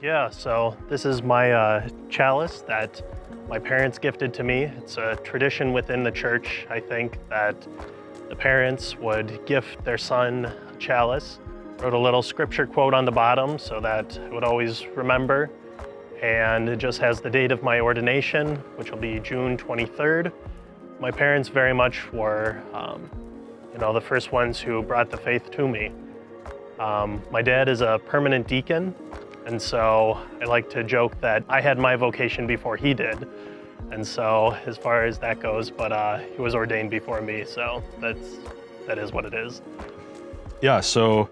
Yeah, so this is my chalice that my parents gifted to me. It's a tradition within the church, I think, that the parents would gift their son a chalice. Wrote a little scripture quote on the bottom so that I would always remember. And it just has the date of my ordination, which will be June 23rd. My parents very much were, the first ones who brought the faith to me. My dad is a permanent deacon, and so I like to joke that I had my vocation before he did. And so as far as that goes, but he was ordained before me, so that is what it is. Yeah, so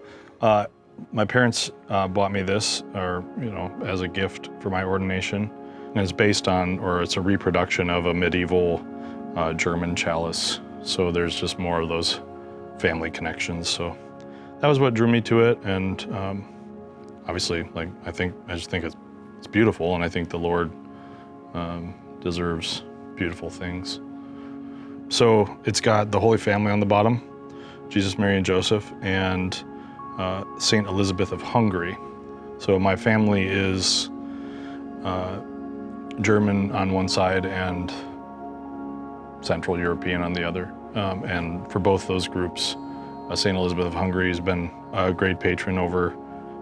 my parents bought me this, as a gift for my ordination. And it's based on, or it's a reproduction of a medieval German chalice. So there's just more of those family connections. So that was what drew me to it. And obviously, I just think it's beautiful, and I think the Lord deserves beautiful things. So it's got the Holy Family on the bottom, Jesus, Mary, and Joseph, and Saint Elizabeth of Hungary. So my family is German on one side and Central European on the other. And for both those groups, Saint Elizabeth of Hungary has been a great patron over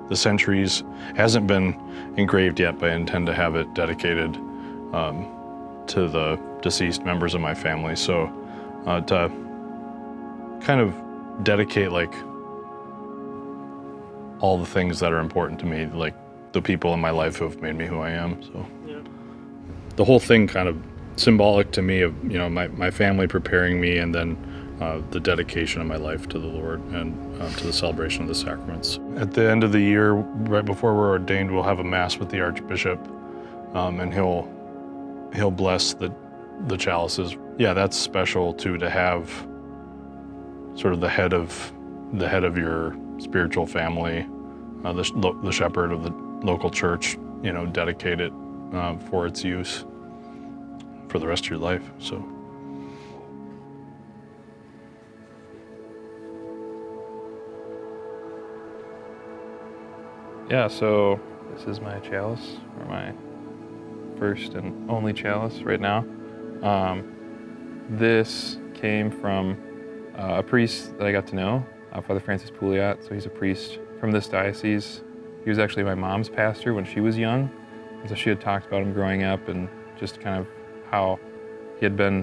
the centuries. Hasn't been engraved yet, but I intend to have it dedicated to the deceased members of my family. So to kind of dedicate all the things that are important to me, like the people in my life who have made me who I am. So yeah. The whole thing kind of symbolic to me of my family preparing me, and then the dedication of my life to the Lord and to the celebration of the sacraments. At the end of the year, right before we're ordained, we'll have a mass with the Archbishop, and he'll bless the chalices. Yeah, that's special too, to have sort of the head of your spiritual family, the shepherd of the local church, dedicate it for its use for the rest of your life. So. Yeah, so this is my chalice, or my first and only chalice right now. This came from a priest that I got to know, Father Francis Pouliot. So he's a priest from this diocese. He was actually my mom's pastor when she was young. And so she had talked about him growing up, and just kind of how he had been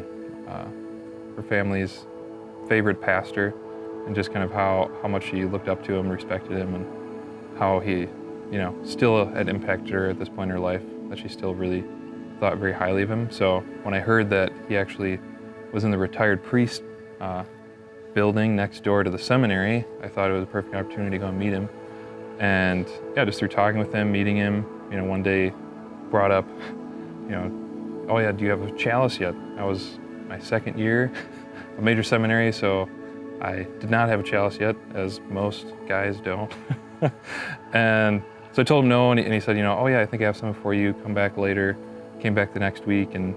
her family's favorite pastor, and just kind of how much she looked up to him, respected him, and how he, still had impacted her at this point in her life, that she still really thought very highly of him. So when I heard that he actually was in the retired priest building next door to the seminary, I thought it was a perfect opportunity to go and meet him. And yeah, just through talking with him, meeting him, one day brought up, oh yeah, do you have a chalice yet? I was my second year of major seminary, so I did not have a chalice yet, as most guys don't. And so I told him no, and he said, oh yeah, I think I have something for you, come back later. Came back the next week, and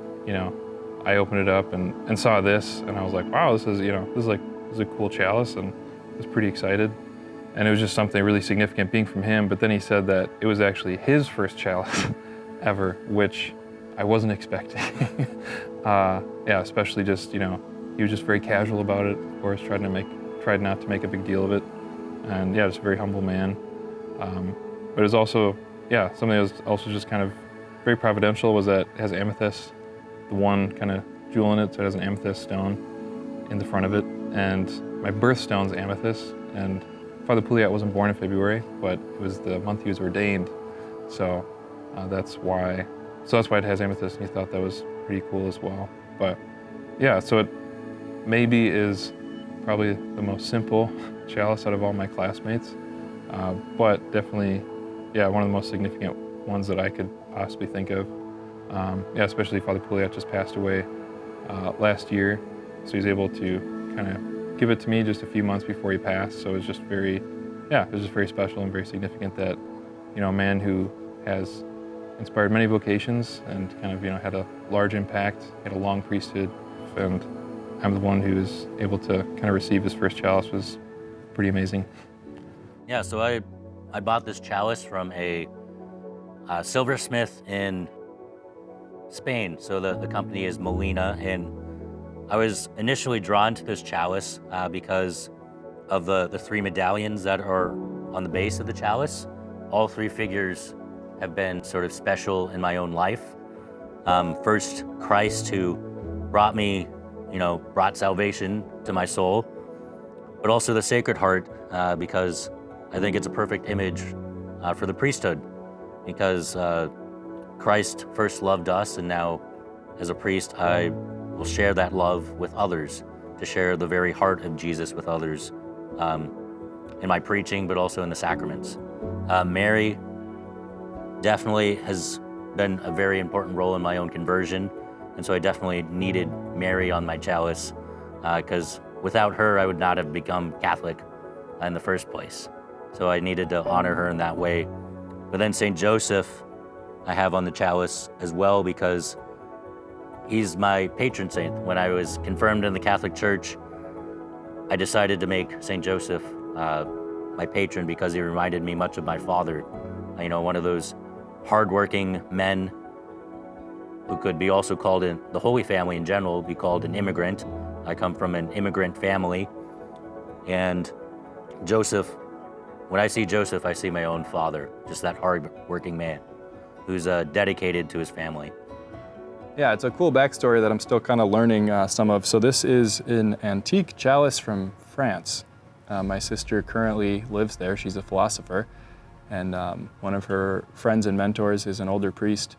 I opened it up and saw this, and I was like, wow, this is a cool chalice, and I was pretty excited. And it was just something really significant being from him. But then he said that it was actually his first chalice ever, which I wasn't expecting. Yeah, especially just, he was just very casual about it, of course, tried not to make a big deal of it. And yeah, just a very humble man. But it was also, something that was also just kind of very providential, was that it has amethyst, the one kind of jewel in it, so it has an amethyst stone in the front of it. And my birthstone's amethyst, and Father Pouliot wasn't born in February, but it was the month he was ordained. So that's why it has amethyst, and he thought that was pretty cool as well. But yeah, so it maybe is probably the most simple chalice out of all my classmates, but definitely, one of the most significant ones that I could possibly think of. Especially Father Pouliot just passed away last year, so he's able to kind of give it to me just a few months before he passed. So it was just very special and very significant that, a man who has inspired many vocations and kind of, had a large impact, had a long priesthood, and I'm the one who was able to kind of receive his first chalice, was pretty amazing. Yeah, so I bought this chalice from a silversmith in Spain. So the company is Molina, and I was initially drawn to this chalice because of the three medallions that are on the base of the chalice. All three figures have been sort of special in my own life. First, Christ, who brought me, brought salvation to my soul, but also the Sacred Heart, because I think it's a perfect image for the priesthood, because Christ first loved us, and now as a priest, I will share that love with others, to share the very heart of Jesus with others in my preaching, but also in the sacraments. Mary definitely has been a very important role in my own conversion, and so I definitely needed Mary on my chalice, because without her, I would not have become Catholic in the first place. So I needed to honor her in that way. But then St. Joseph I have on the chalice as well, because he's my patron saint. When I was confirmed in the Catholic Church, I decided to make St. Joseph my patron because he reminded me much of my father. One of those hardworking men who could be also called, in the Holy Family in general, be called an immigrant. I come from an immigrant family, and Joseph, when I see Joseph, I see my own father, just that hardworking man who's dedicated to his family. Yeah, it's a cool backstory that I'm still kind of learning some of. So this is an antique chalice from France. My sister currently lives there. She's a philosopher. And one of her friends and mentors is an older priest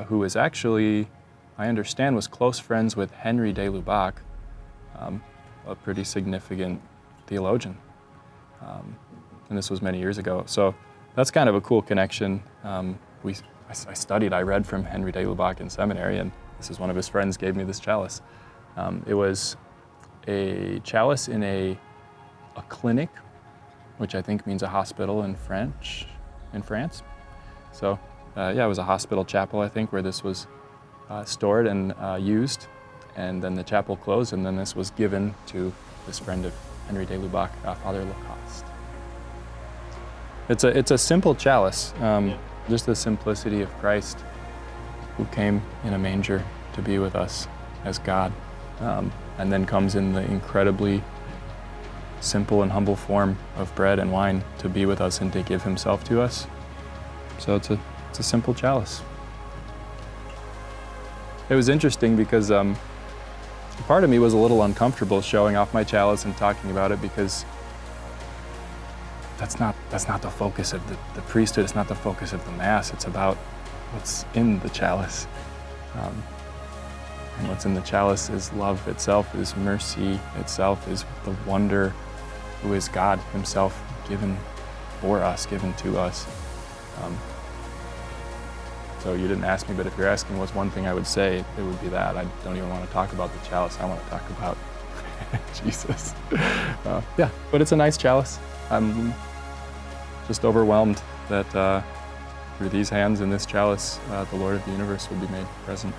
who is actually, I understand, was close friends with Henry de Lubac, a pretty significant theologian. And this was many years ago. So that's kind of a cool connection. I read from Henry de Lubac in seminary, and this is one of his friends gave me this chalice. It was a chalice in a clinic, which I think means a hospital in France. So yeah, it was a hospital chapel, I think, where this was stored and used. And then the chapel closed, and then this was given to this friend of Henry de Lubac, Father Lacoste. It's a simple chalice. Just the simplicity of Christ, who came in a manger to be with us as God, and then comes in the incredibly simple and humble form of bread and wine to be with us and to give himself to us. So it's a simple chalice. It was interesting because part of me was a little uncomfortable showing off my chalice and talking about it, because that's not the focus of the priesthood. It's not the focus of the Mass. It's about what's in the chalice. And what's in the chalice is love itself, is mercy itself, is the wonder who is God himself, given for us, given to us. So you didn't ask me, but if you're asking what's one thing I would say, it would be that. I don't even want to talk about the chalice. I want to talk about Jesus. Yeah, but it's a nice chalice. I'm just overwhelmed that through these hands in this chalice, the Lord of the universe will be made present.